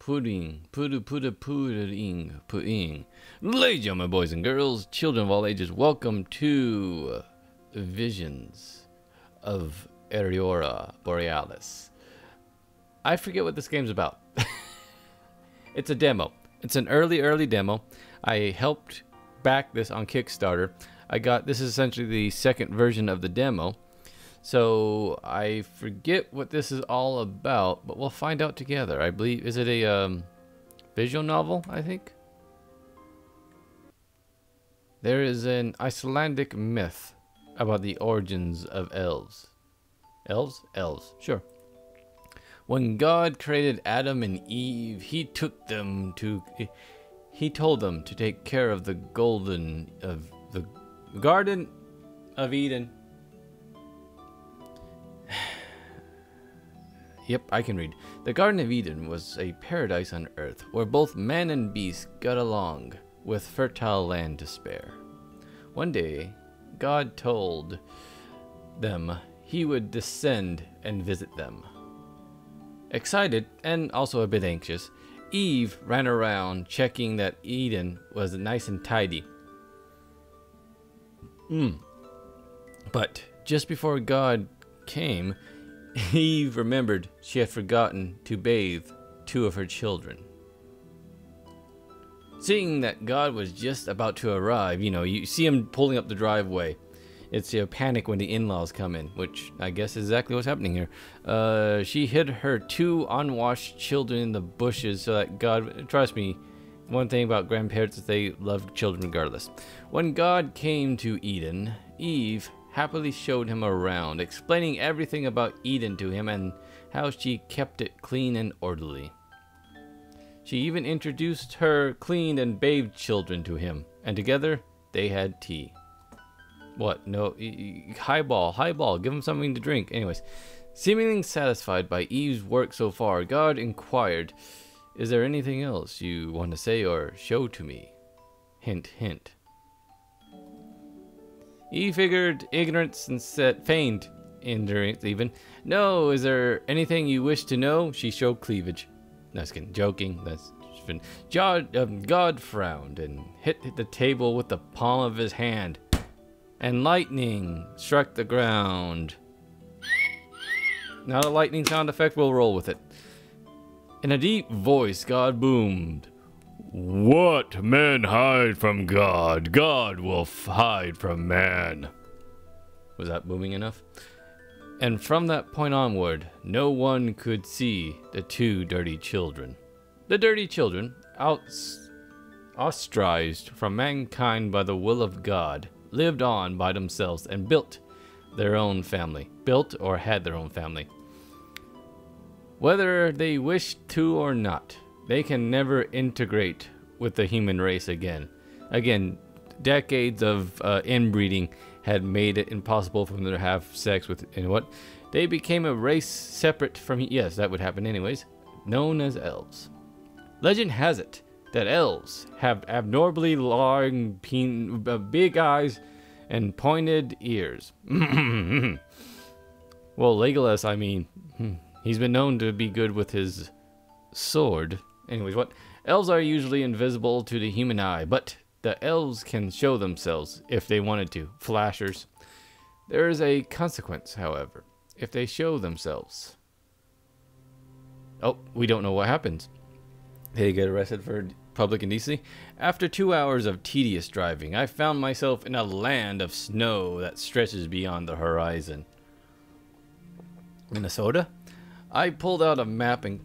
pudding. Ladies and gentlemen, boys and girls, children of all ages, welcome to Visions of Aurora Borealis. I forget what this game's about. It's a demo. It's an early demo. I helped back this on Kickstarter. This is essentially the second version of the demo. So I forget what this is all about, but we'll find out together. I believe, is it a visual novel, I think? There is an Icelandic myth about the origins of elves. Elves? Elves, sure. When God created Adam and Eve, he told them to take care of the Garden of Eden. Yep, I can read. The Garden of Eden was a paradise on earth where both man and beast got along, with fertile land to spare. One day, God told them he would descend and visit them. Excited, and also a bit anxious, Eve ran around checking that Eden was nice and tidy. But just before God came, Eve remembered she had forgotten to bathe two of her children. Seeing that God was just about to arrive, you see him pulling up the driveway. It's a panic when the in-laws come in, which I guess is exactly what's happening here. She hid her two unwashed children in the bushes so that God, trust me, one thing about grandparents is they love children regardless. When God came to Eden, Eve happily showed him around, explaining everything about Eden to him and how she kept it clean and orderly. She even introduced her cleaned and bathed children to him, and together they had tea. What? No, highball, give him something to drink. Anyways, seemingly satisfied by Eve's work so far, God inquired, "Is there anything else you want to say or show to me?" Hint, hint. Eve figured ignorance and feigned ignorance even. "No, is there anything you wish to know?" She showed cleavage. No, just kidding, joking. That's been. God frowned and hit the table with the palm of his hand, and lightning struck the ground. Not a lightning sound effect, we'll roll with it. In a deep voice, God boomed, "What men hide from God, God will hide from man." Was that booming enough? And from that point onward, no one could see the two dirty children. The dirty children, ostracized from mankind by the will of God, lived on by themselves and built their own family. Built or had their own family. Whether they wished to or not, they can never integrate with the human race again. Again, decades of inbreeding had made it impossible for them to have sex with, they became a race separate from, yes, that would happen anyways, known as elves. Legend has it that elves have abnormally long, big eyes and pointed ears. Well, Legolas, I mean, he's been known to be good with his sword. Anyways, elves are usually invisible to the human eye, but the elves can show themselves if they wanted to. Flashers. There is a consequence, however, if they show themselves. Oh, we don't know what happens. They get arrested for public indecency. After 2 hours of tedious driving, I found myself in a land of snow that stretches beyond the horizon. Minnesota? I pulled out a map and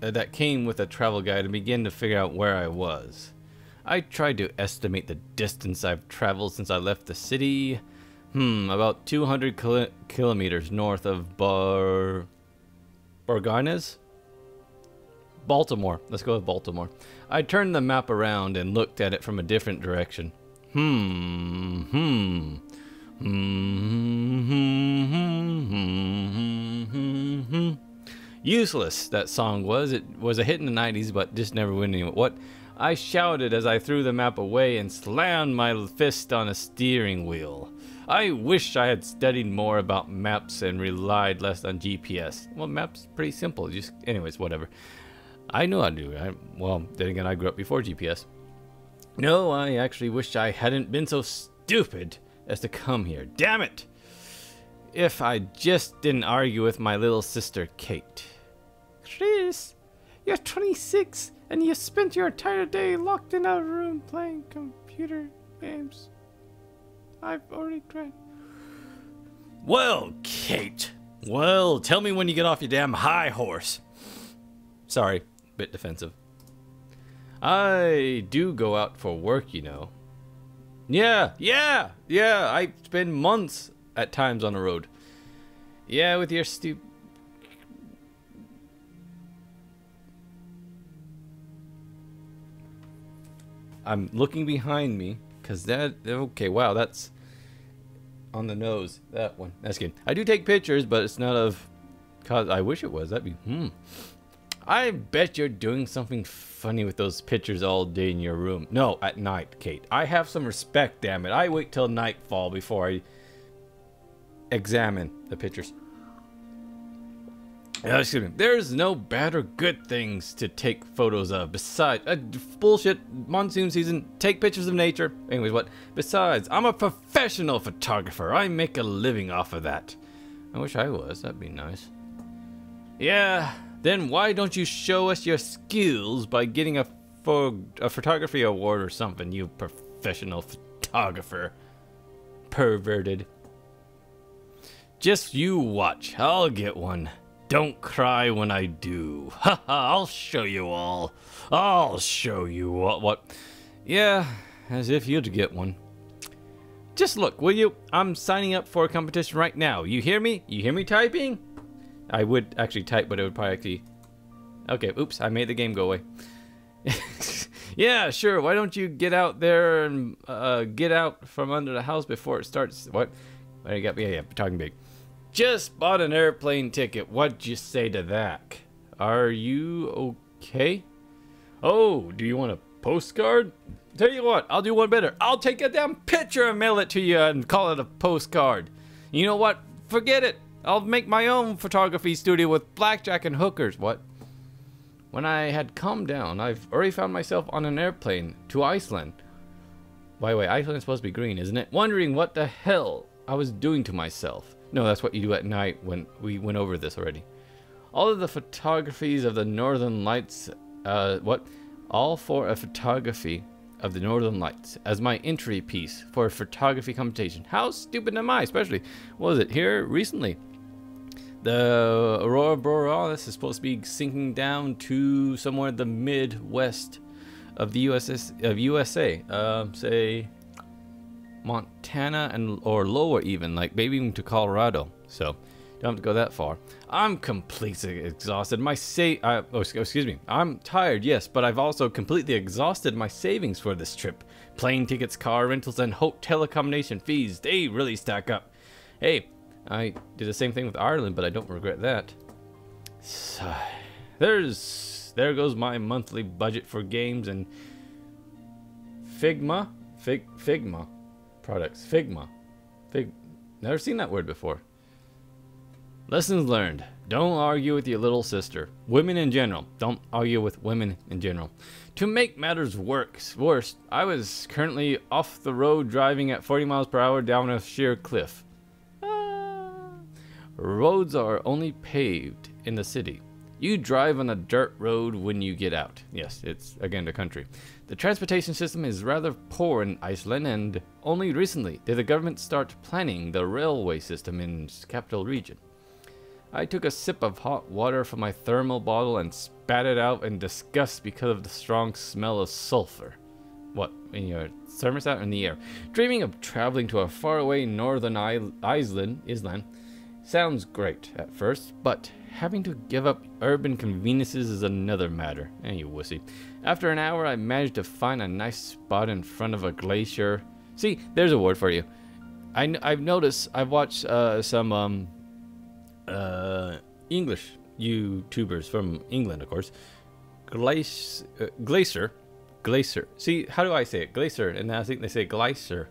that came with a travel guide and began to figure out where I was. I tried to estimate the distance I've traveled since I left the city. About 200 kilometers north of Borgarnes? Baltimore. Let's go with Baltimore. I turned the map around and looked at it from a different direction. Useless, that song was. It was a hit in the 90s, but just never went anywhere. What? I shouted as I threw the map away and slammed my fist on a steering wheel. I wish I had studied more about maps and relied less on GPS. Well, maps pretty simple. Anyways, whatever. I know I do. Well, then again, I grew up before GPS. No, I actually wish I hadn't been so stupid as to come here. Damn it! If I just didn't argue with my little sister, Kate. Chris, you're 26 and you spent your entire day locked in a room playing computer games. I've already tried. Well, Kate. Well, tell me when you get off your damn high horse. Sorry, bit defensive. I do go out for work, you know. Yeah, I spend months at times on the road. Yeah, with your I'm looking behind me, because okay, wow, that's on the nose. That one, that's good. I do take pictures, but it's not of, cause I wish it was, that'd be, I bet you're doing something funny with those pictures all day in your room. No, at night, Kate. I have some respect, damn it. I wait till nightfall before I examine the pictures. Excuse me. There's no bad or good things to take photos of. Besides, bullshit, monsoon season, take pictures of nature. Anyways, what? Besides, I'm a professional photographer. I make a living off of that. I wish I was. That'd be nice. Yeah. Then why don't you show us your skills by getting a photography award or something, you professional photographer. Perverted. Just you watch. I'll get one. Don't cry when I do. Haha, I'll show you all. I'll show you what. Yeah, as if you'd get one. Just look, will you? I'm signing up for a competition right now. You hear me? You hear me typing? I would actually type, but it would probably actually... Okay, oops, I made the game go away. Yeah, sure, why don't you get out there and get out from under the house before it starts... What? There you got me, yeah, talking big. Just bought an airplane ticket. What'd you say to that? Are you okay? Oh, do you want a postcard? Tell you what, I'll do one better. I'll take a damn picture and mail it to you and call it a postcard. You know what? Forget it. I'll make my own photography studio with blackjack and hookers. What? When I had calmed down, I've already found myself on an airplane to Iceland. By the way, Iceland's supposed to be green, isn't it? Wondering what the hell I was doing to myself. No, that's what you do at night when we went over this already. All of the photographies of the Northern Lights, all for a photography of the Northern Lights as my entry piece for a photography competition. How stupid am I? Especially, what was it here recently? The Aurora Borealis is supposed to be sinking down to somewhere in the Midwest of the USA. Say Montana or lower even, like maybe even to Colorado. So don't have to go that far. I'm completely exhausted. Excuse me. I'm tired, yes, but I've also completely exhausted my savings for this trip. Plane tickets, car rentals, and hotel accommodation fees. They really stack up. Hey, I did the same thing with Ireland, but I don't regret that. So, there goes my monthly budget for games and Figma products. Never seen that word before. Lessons learned. Don't argue with your little sister. Women in general. Don't argue with women in general. To make matters worse, I was currently off the road driving at 40 miles per hour down a sheer cliff. Roads are only paved in the city. You drive on a dirt road when you get out. Yes, it's again the country. The transportation system is rather poor in Iceland, and only recently did the government start planning the railway system in its capital region. I took a sip of hot water from my thermal bottle and spat it out in disgust because of the strong smell of sulfur. What, in your thermostat or in the air? Dreaming of traveling to a faraway northern Iceland sounds great at first, but having to give up urban conveniences is another matter. You wussy. After an hour, I managed to find a nice spot in front of a glacier. See, there's a word for you. I've noticed, I've watched some English YouTubers from England, of course. Glacier. See, how do I say it? Glacier, and I think they say glacier.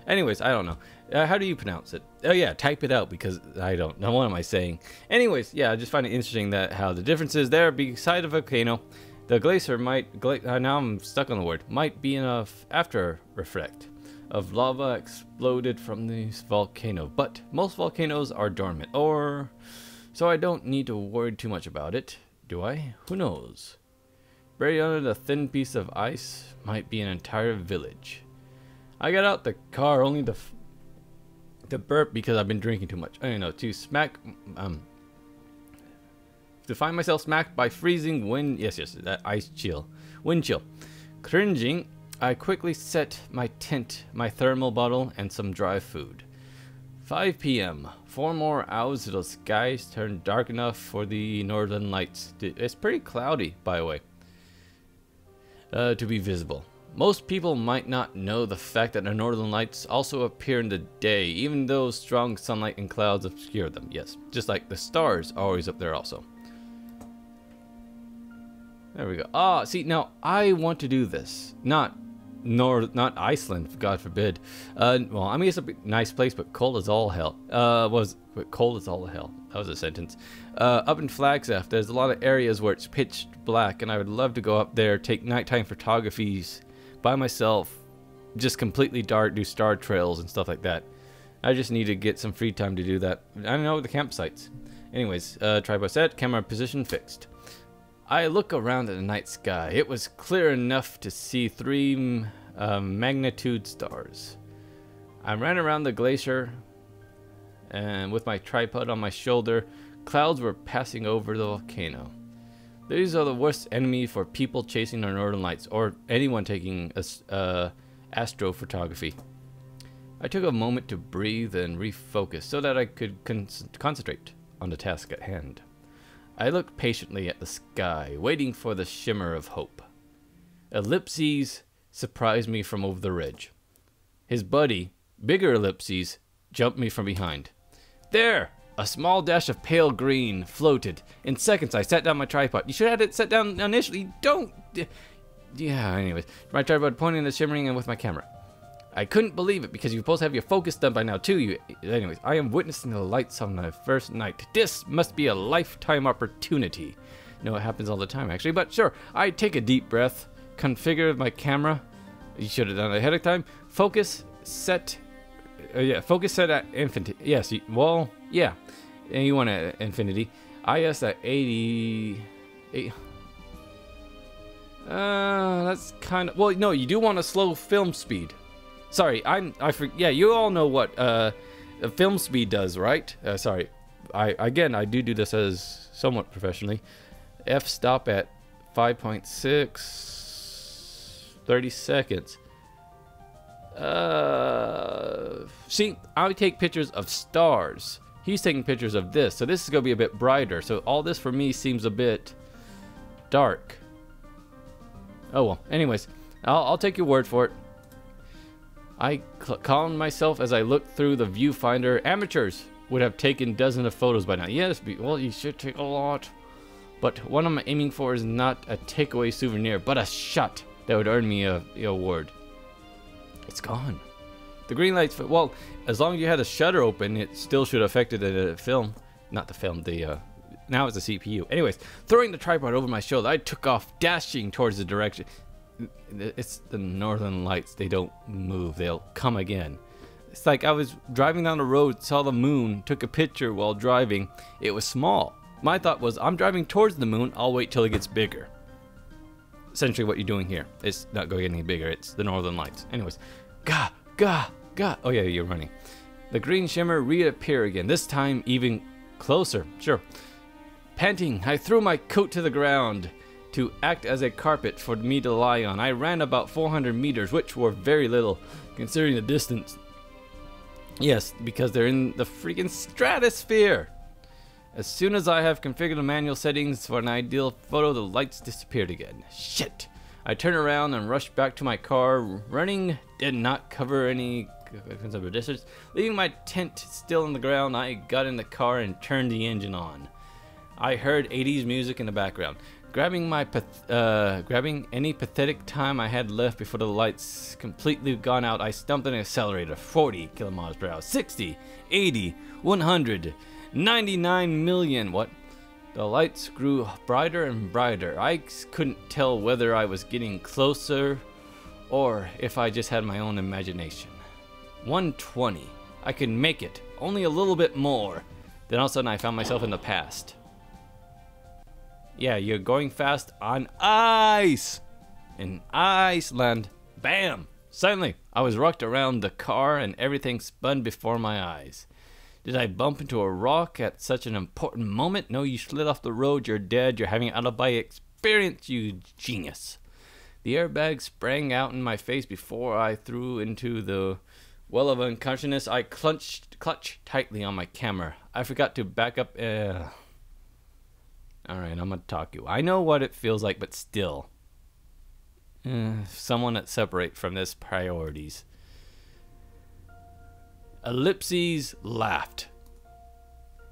Anyways, I don't know. How do you pronounce it? Oh yeah, type it out because I don't know. What am I saying? Anyways, yeah, I just find it interesting that how the difference is there beside a volcano. The glacier might, now I'm stuck on the word, might be enough after reflect of lava exploded from this volcano. But most volcanoes are dormant, or so I don't need to worry too much about it, do I? Who knows? Buried under the thin piece of ice might be an entire village. I got out the car only to burp because I've been drinking too much. I don't know, to find myself smacked by freezing wind. Yes, that ice chill. Wind chill. Cringing, I quickly set my tent, my thermal bottle, and some dry food. 5 p.m. 4 more hours till the skies turn dark enough for the northern lights. It's pretty cloudy, by the way, to be visible. Most people might not know the fact that the northern lights also appear in the day, even though strong sunlight and clouds obscure them. Yes, just like the stars are always up there also. There we go. Ah, see, now I want to do this. Not Iceland, God forbid. Well, I mean, it's a nice place, but cold as all hell. Cold as all hell. That was a sentence. Up in Flagstaff, there's a lot of areas where it's pitch black, and I would love to go up there, take nighttime photographies by myself, just completely dark, do star trails and stuff like that. I just need to get some free time to do that. I don't know the campsites. Anyways, tripod set, camera position fixed. I look around at the night sky. It was clear enough to see 3 magnitude stars. I ran around the glacier, and with my tripod on my shoulder, clouds were passing over the volcano. These are the worst enemy for people chasing the northern lights, or anyone taking astrophotography. I took a moment to breathe and refocus so that I could concentrate on the task at hand. I looked patiently at the sky, waiting for the shimmer of hope. Ellipses surprised me from over the ridge. His buddy, bigger Ellipses, jumped me from behind. There! A small dash of pale green floated. In seconds, I set down my tripod. You should have had it set down initially. Don't! Yeah, anyways. My tripod pointing and shimmering and with my camera. I couldn't believe it because you're supposed to have your focus done by now too. Anyways, I am witnessing the lights on my first night. This must be a lifetime opportunity. You know, it happens all the time actually, but sure. I take a deep breath, configure my camera. You should have done it ahead of time. Focus set. Focus set at infinity. Yes, well, yeah. And you want it at infinity. IS at 80. That's kind of, well, no, you do want a slow film speed. Sorry, yeah, you all know what film speed does, right? Sorry, I do this as somewhat professionally. F-stop at 5.6, 30 seconds. See, I take pictures of stars. He's taking pictures of this, so this is gonna be a bit brighter. So all this for me seems a bit dark. Oh well. Anyways, I'll take your word for it. I calmed myself as I looked through the viewfinder. Amateurs would have taken dozens of photos by now. Yes, well, you should take a lot. But what I'm aiming for is not a takeaway souvenir, but a shot that would earn me a award. It's gone. The green lights, well, as long as you had the shutter open, it still should have affected the film. Not the film, now it's the CPU. Anyways, throwing the tripod over my shoulder, I took off, dashing towards the direction. It's the northern lights. They don't move. They'll come again. It's like I was driving down the road, saw the moon, took a picture while driving. It was small. My thought was, I'm driving towards the moon. I'll wait till it gets bigger. Essentially what you're doing here. It's not going any bigger. It's the northern lights. Anyways. Gah, gah, gah. Oh yeah, you're running. The green shimmer reappeared again. This time even closer. Sure. Panting, I threw my coat to the ground to act as a carpet for me to lie on. I ran about 400 meters, which were very little, considering the distance. Yes, because they're in the freaking stratosphere. As soon as I have configured the manual settings for an ideal photo, the lights disappeared again. Shit! I turned around and rushed back to my car. Running did not cover any considerable distance. Leaving my tent still on the ground, I got in the car and turned the engine on. I heard 80s music in the background. Grabbing any pathetic time I had left before the lights completely gone out, I stumped on the accelerator. 40 kilometers per hour, 60, 80, 100, 99 million. What? The lights grew brighter and brighter. I couldn't tell whether I was getting closer or if I just had my own imagination. 120. I could make it. Only a little bit more. Then all of a sudden I found myself in the past. Yeah, you're going fast on ice. In Iceland. Bam! Suddenly, I was rocked around the car and everything spun before my eyes. Did I bump into a rock at such an important moment? No, you slid off the road, you're dead, you're having an out-of-body experience, you genius. The airbag sprang out in my face before I threw into the well of unconsciousness. I clutched tightly on my camera. I forgot to back up. Alright, I'm gonna talk you. I know what it feels like, but still. Someone that separate from this priorities. Ellipses laughed.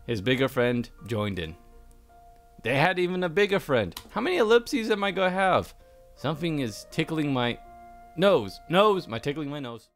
His bigger friend joined in. They had even a bigger friend. How many ellipses am I gonna have? Something is tickling my nose. Tickling my nose.